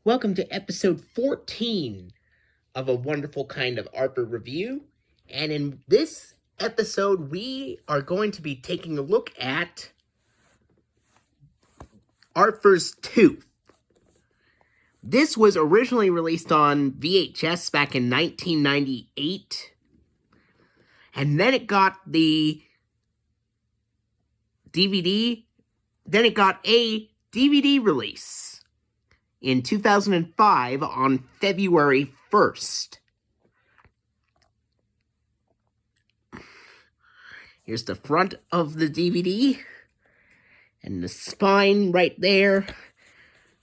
Welcome to episode 14 of A Wonderful Kind of Arbor Review. And in this episode, we are going to be taking a look at Arthur's Tooth. This was originally released on VHS back in 1998. And then it got the DVD. Then it got a DVD release in 2005 on February 1st. Here's the front of the DVD, and the spine right there,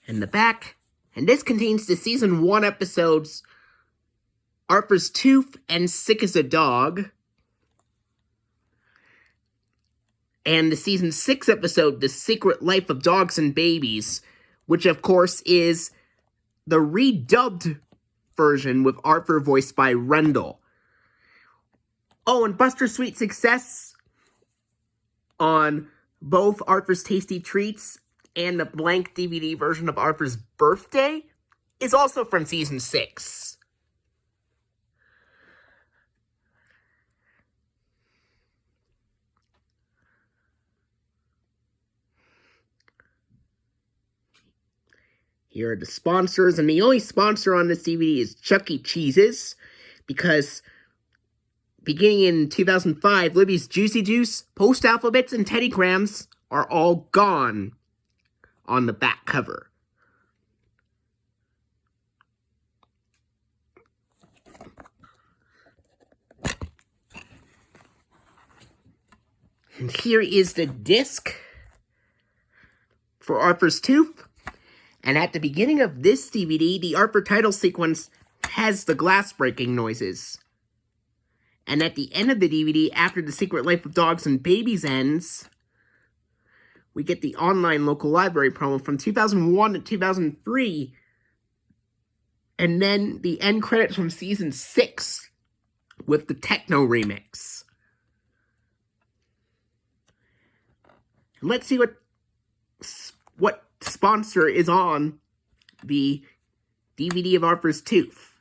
and the back. And this contains the Season 1 episodes, Arthur's Tooth and Sick as a Dog, and the Season 6 episode, The Secret Life of Dogs and Babies, which of course is the redubbed version with Arthur voiced by Rendell. Oh, and Buster's Sweet Success on both Arthur's Tasty Treats and the blank DVD version of Arthur's Birthday is also from Season 6. Here are the sponsors, and the only sponsor on this DVD is Chuck E. Cheese's, because beginning in 2005, Libby's Juicy Juice, Post Alphabets, and Teddy Grahams are all gone on the back cover. And here is the disc for Arthur's Tooth. And at the beginning of this DVD, the Arthur title sequence has the glass breaking noises. And at the end of the DVD, after The Secret Life of Dogs and Babies ends, we get the online local library promo from 2001 to 2003. And then the end credits from Season 6 with the techno remix. And let's see what sponsor is on the DVD of Arthur's Tooth.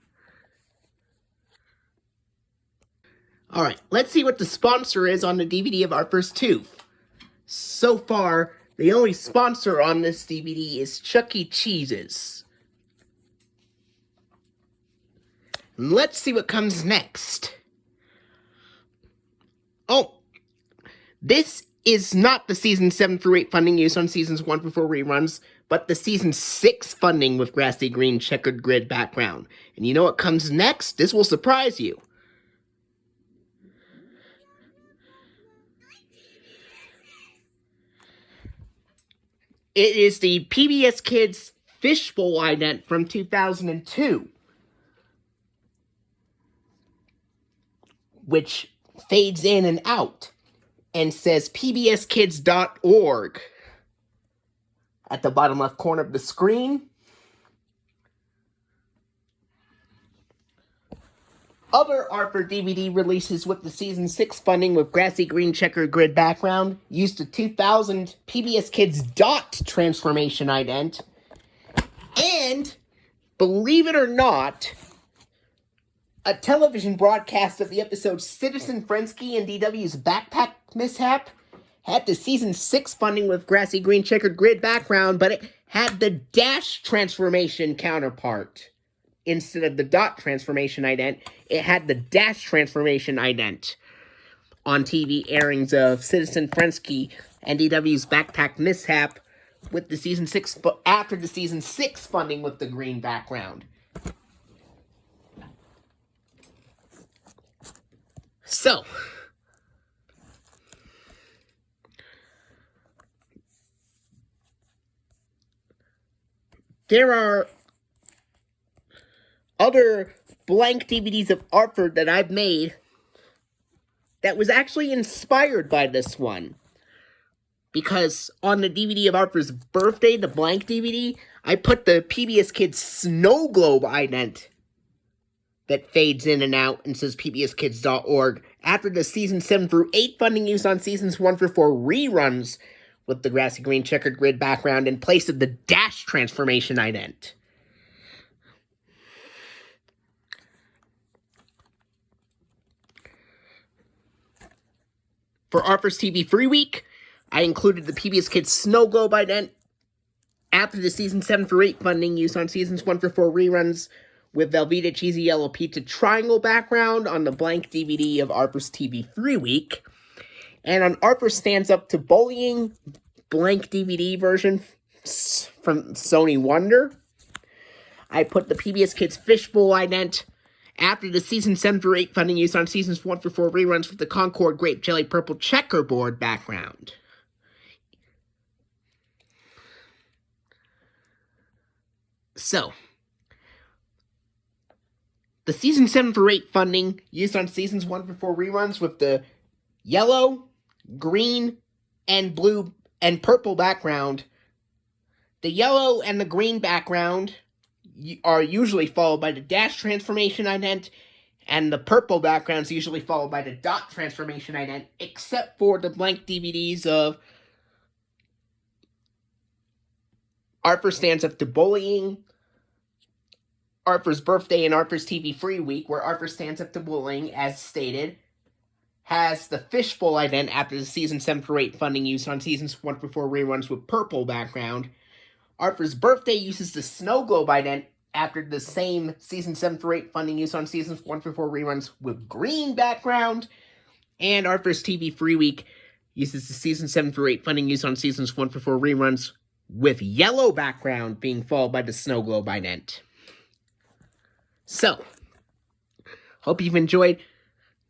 Alright, let's see what the sponsor is on the DVD of Arthur's Tooth. So far, the only sponsor on this DVD is Chuck E. Cheese's. Let's see what comes next. Oh, this is not the Season 7 through 8 funding used on Seasons 1 through 4 reruns, but the Season 6 funding with grassy green checkered grid background. And you know what comes next? This will surprise you. It is the PBS Kids Fishbowl ident from 2002, which fades in and out and says pbskids.org at the bottom left corner of the screen. Other Arthur DVD releases with the Season 6 funding with grassy green checkered grid background used the 2000 PBS Kids dot transformation ident. And, believe it or not, a television broadcast of the episode Citizen Frensky and DW's Backpack Mishap had the Season 6 funding with grassy green checkered grid background, but it had the dash transformation counterpart. Instead of the dot transformation ident, it had the dash transformation ident on TV airings of Citizen Frensky and DW's Backpack Mishap with the Season 6, after the Season 6 funding with the green background. So, there are other blank DVDs of Arthur that I've made that was actually inspired by this one. Because on the DVD of Arthur's Birthday, the blank DVD, I put the PBS Kids Snow Globe ident that fades in and out and says pbskids.org after the Season 7 through 8 funding used on Seasons 1 through 4 reruns with the grassy green checkered grid background in place of the dash transformation ident. For our first TV Free Week, I included the PBS Kids Snow Globe ident after the Season 7 for 8 funding used on Seasons 1 for 4 reruns with Velveeta Cheesy Yellow Pizza Triangle background on the blank DVD of Arthur's TV Free Week. And on Arthur Stands Up to Bullying blank DVD version from Sony Wonder, I put the PBS Kids Fishbowl ident after the Season 7 for 8 funding used on Seasons 1 for 4 reruns with the Concord Grape Jelly Purple Checkerboard background. So, the Season 7 for 8 funding used on Seasons 1 for 4 reruns with the yellow, green, and blue and purple background. The yellow and the green background are usually followed by the dash transformation ident, and the purple background is usually followed by the dot transformation ident, except for the blank DVDs of Arthur Stands Up to Bullying, Arthur's Birthday, and Arthur's TV Free Week, where Arthur Stands Up to Bullying, as stated, has the Fishbowl ident after the Season 7 for 8 funding used on Seasons 1 for 4 reruns with purple background. Arthur's Birthday uses the Snow Globe ident after the same Season 7 for 8 funding used on Seasons 1 for 4 reruns with green background. And Arthur's TV Free Week uses the Season 7 for 8 funding used on Seasons 1 for 4 reruns with yellow background being followed by the Snow Globe ident. So, hope you've enjoyed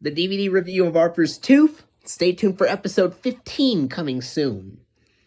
the DVD review of Arthur's Tooth. Stay tuned for episode 15 coming soon.